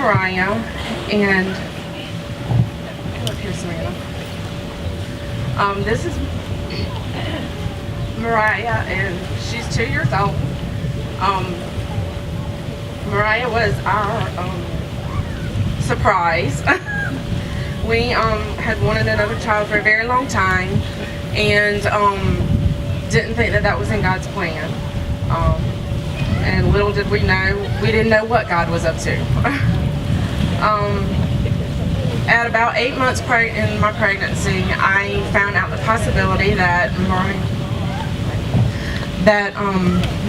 Mariah, and come up here, Samantha. This is Mariah, and she's 2 years old. Mariah was our surprise. We had wanted another child for a very long time, and didn't think that was in God's plan. And little did we know, we didn't know what God was up to. At about 8 months in my pregnancy, I found out the possibility that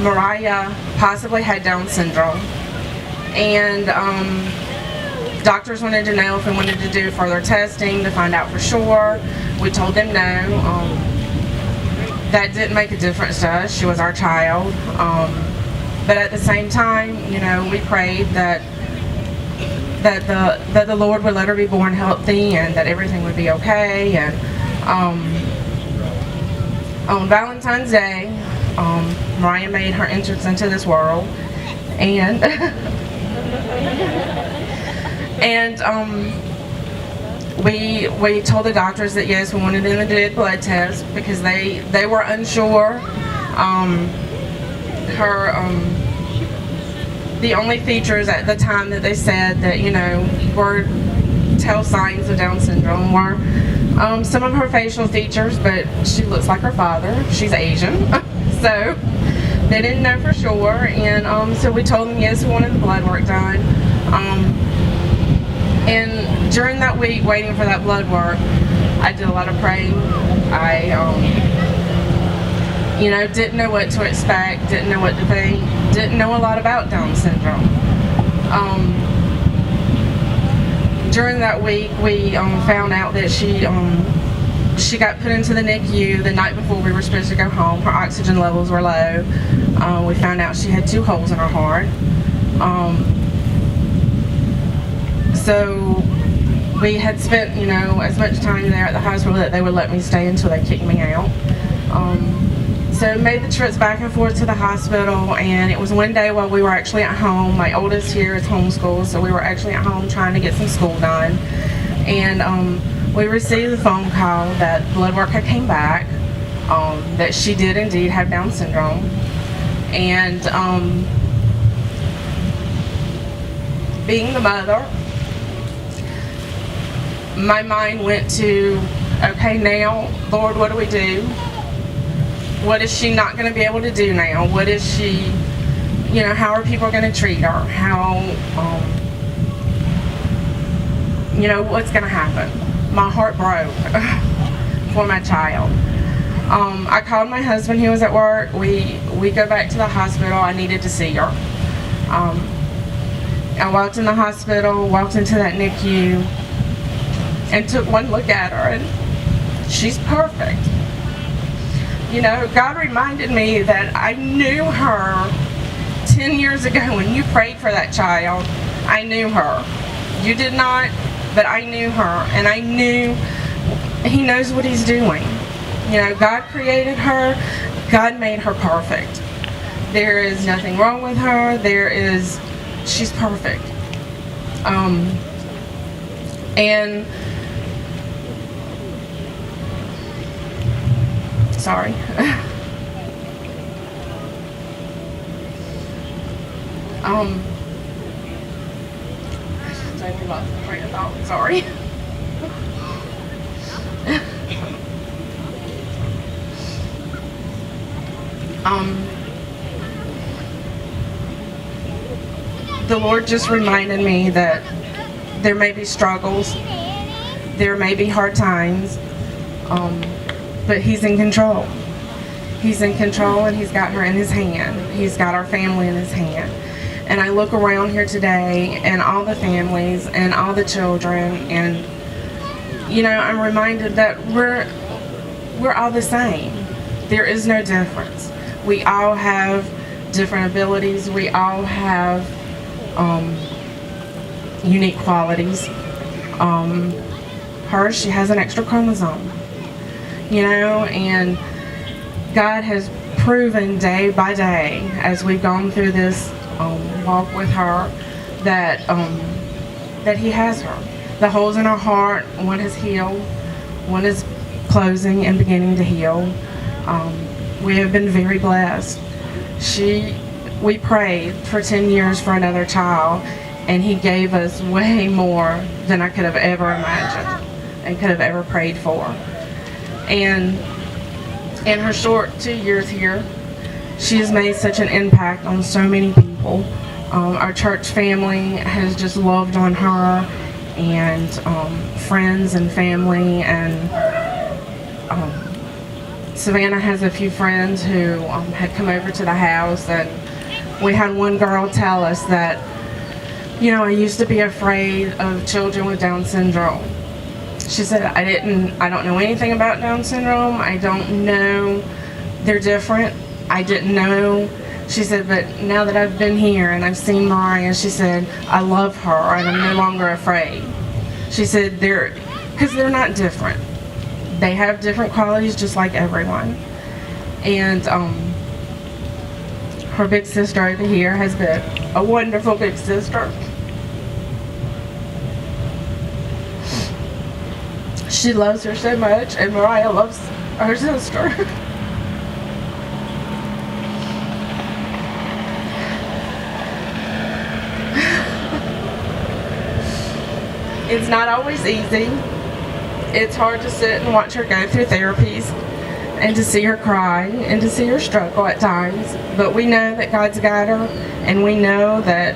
Mariah possibly had Down syndrome. And doctors wanted to know if we wanted to do further testing to find out for sure. We told them no. That didn't make a difference to us. She was our child. But at the same time, you know, we prayed that the Lord would let her be born healthy and that everything would be okay. And on Valentine's Day, Mariah made her entrance into this world, and we told the doctors that yes, we wanted them to do a blood test because they were unsure. The only features at the time that they said that, you know, were tell signs of Down syndrome were some of her facial features, but she looks like her father. She's Asian, so they didn't know for sure. And so we told them yes, we wanted the blood work done. And during that week, waiting for that blood work, I did a lot of praying. I you know, didn't know what to expect, didn't know what to think, didn't know a lot about Down syndrome. During that week, we found out that she got put into the NICU the night before we were supposed to go home. Her oxygen levels were low. We found out she had 2 holes in her heart. So we had spent, you know, as much time there at the hospital that they would let me stay until they kicked me out. So made the trips back and forth to the hospital, and it was one day while we were actually at home. My oldest here is homeschooled, so we were actually at home trying to get some school done. And we received the phone call that blood work had came back, that she did indeed have Down syndrome. And being the mother, my mind went to, okay, now, Lord, what do we do? What is she not going to be able to do now? What is she, you know, how are people going to treat her? How, you know, what's going to happen? My heart broke for my child. I called my husband, he was at work. We go back to the hospital. I needed to see her. I walked in the hospital, walked into that NICU, and took one look at her, and she's perfect. You know, God reminded me that I knew her 10 years ago when you prayed for that child. I knew her. You did not, but I knew her, and I knew He knows what He's doing. You know, God created her. God made her perfect. There is nothing wrong with her. She's perfect. And sorry. Totally lost my train of thought. Sorry. The Lord just reminded me that there may be struggles, there may be hard times, but He's in control. He's in control, and He's got her in His hand. He's got our family in His hand. And I look around here today, and all the families, and all the children, and, you know, I'm reminded that we're all the same. There is no difference. We all have different abilities. We all have unique qualities. She has an extra chromosome. You know, and God has proven day by day as we've gone through this walk with her that that He has her. The holes in her heart, one has healed, one is closing and beginning to heal. We have been very blessed. We prayed for 10 years for another child, and He gave us way more than I could have ever imagined and could have ever prayed for. And in her short 2 years here, she has made such an impact on so many people. Our church family has just loved on her, and friends and family, and Savannah has a few friends who had come over to the house, and we had one girl tell us that, I used to be afraid of children with Down syndrome. She said, I don't know anything about Down syndrome. I don't know, they're different. I didn't know. She said, but now that I've been here and I've seen Mariah, she said, I love her and I'm no longer afraid. She said, because they're not different. They have different qualities just like everyone. And her big sister over here has been a wonderful big sister. She loves her so much, and Mariah loves her sister. It's not always easy. It's hard to sit and watch her go through therapies and to see her cry and to see her struggle at times. But we know that God's got her, and we know that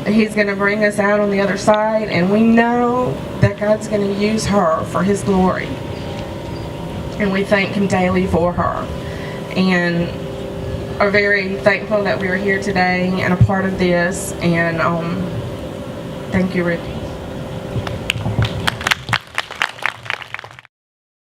He's going to bring us out on the other side, and we know that God's going to use her for His glory. And we thank Him daily for her. And are very thankful that we are here today and a part of this. And thank you, Ricky.